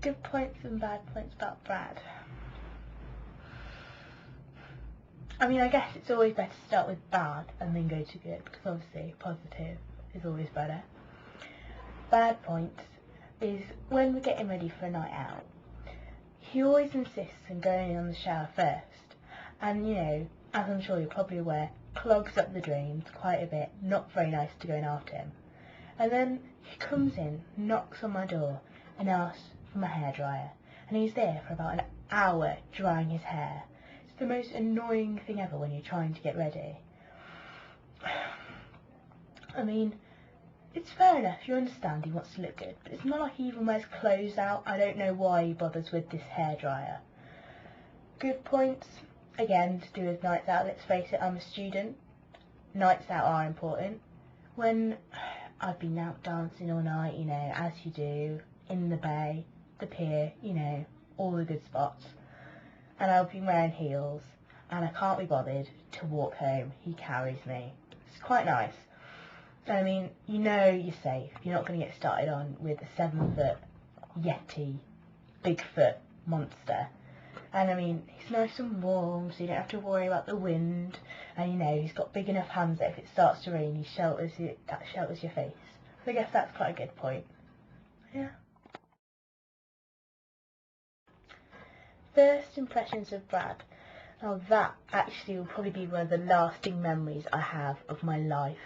Good points and bad points about Brad. I mean, I guess it's always better to start with bad and then go to good, because obviously positive is always better. Bad points is when we're getting ready for a night out, he always insists on going in on the shower first, and you know, as I'm sure you're probably aware, clogs up the drains quite a bit, not very nice to go in after him. And then he comes in, knocks on my door and asks for my hairdryer, and he's there for about an hour drying his hair. It's the most annoying thing ever when you're trying to get ready. I mean, it's fair enough, you understand he wants to look good, but it's not like he even wears clothes out. I don't know why he bothers with this hairdryer. Good points, again, to do with nights out. Let's face it, I'm a student. Nights out are important. When I've been out dancing all night, you know, as you do, in the bay, the pier, you know, all the good spots, and I've been wearing heels, and I can't be bothered to walk home. He carries me. It's quite nice. I mean, you know you're safe. You're not going to get started on with a 7-foot Yeti, bigfoot monster. And I mean, he's nice and warm, so you don't have to worry about the wind. And you know, he's got big enough hands that if it starts to rain, that shelters your face. So I guess that's quite a good point. Yeah. First impressions of Brad. Now that actually will probably be one of the lasting memories I have of my life.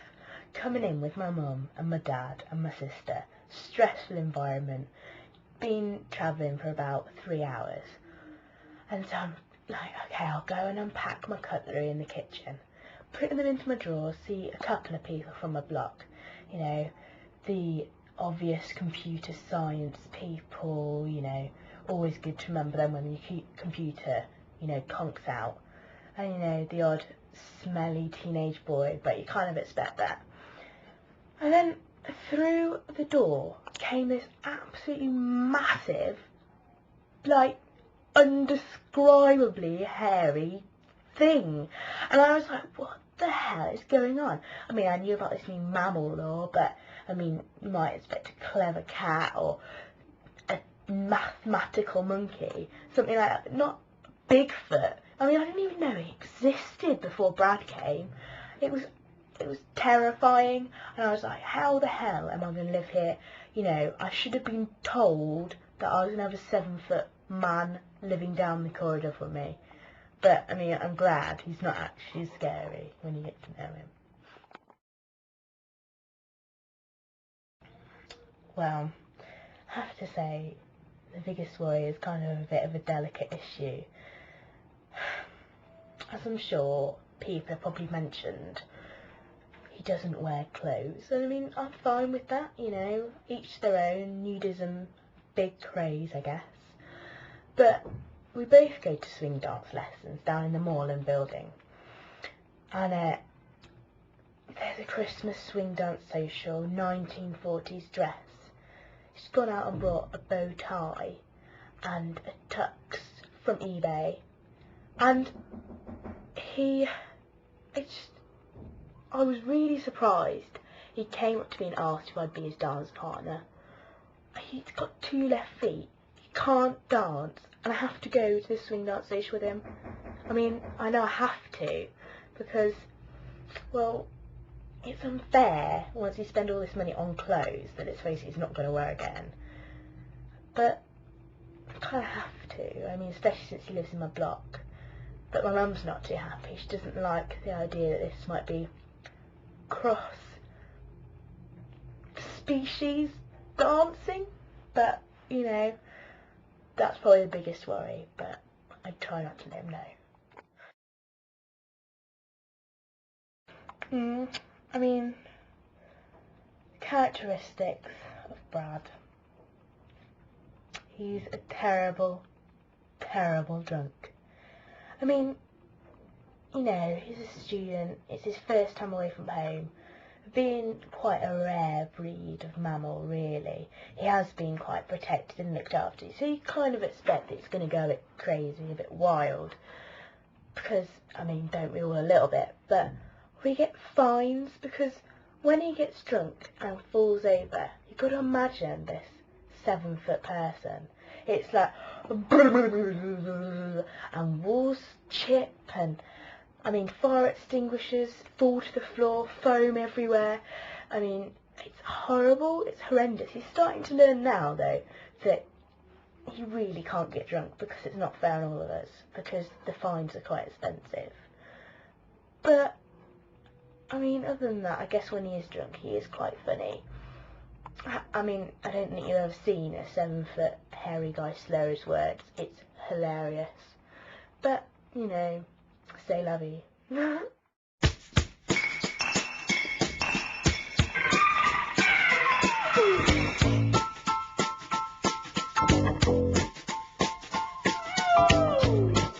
Coming in with my mum and my dad and my sister. Stressful environment. Been travelling for about 3 hours. And so I'm like, okay, I'll go and unpack my cutlery in the kitchen. Putting them into my drawers, see a couple of people from my block. You know, the obvious computer science people, you know, always good to remember them when your computer, you know, conks out. And, you know, the odd smelly teenage boy, but you kind of expect that. And then through the door came this absolutely massive, like, undescribably hairy thing. And I was like, what the hell is going on? I mean, I knew about this new mammal law, but, I mean, you might expect a clever cat or a mathematical monkey, something like that, not Bigfoot. I mean, I didn't even know it existed before Brad came. It was terrifying, and I was like, how the hell am I going to live here? You know, I should have been told that I was going to have a 7-foot man living down the corridor from me. But, I mean, I'm glad he's not actually scary when you get to know him. Well, I have to say, the biggest worry is kind of a bit of a delicate issue. As I'm sure people have probably mentioned, he doesn't wear clothes. And I mean, I'm fine with that, you know, each their own. Nudism, big craze, I guess. But we both go to swing dance lessons down in the Moreland building. And there's a Christmas swing dance social, 1940s dress. She's gone out and brought a bow tie and a tux from eBay. And I was really surprised. He came up to me and asked if I'd be his dance partner. He's got 2 left feet. He can't dance, and I have to go to the swing dance station with him. I mean, I know I have to, because, well, it's unfair once you spend all this money on clothes that, let's face it, he's not going to wear again. But I kind of have to. I mean, especially since he lives in my block. But my mum's not too happy. She doesn't like the idea that this might be cross-species dancing. But, you know, that's probably the biggest worry. But I try not to let him know. I mean, characteristics of Brad. He's a terrible, terrible drunk. I mean, you know, he's a student, it's his first time away from home, being quite a rare breed of mammal, really. He has been quite protected and looked after, so you kind of expect that it's going to go a bit crazy, a bit wild, because, I mean, don't we all a little bit, but we get fines, because when he gets drunk and falls over, you've got to imagine this 7-foot person. It's like, and walls chip, and I mean, fire extinguishers fall to the floor, foam everywhere. I mean, it's horrible, it's horrendous. He's starting to learn now, though, that he really can't get drunk because it's not fair on all of us, because the fines are quite expensive. But, I mean, other than that, I guess when he is drunk, he is quite funny. I mean, I don't think you've ever seen a 7-foot hairy guy slur his words. It's hilarious. But, you know, c'est la vie.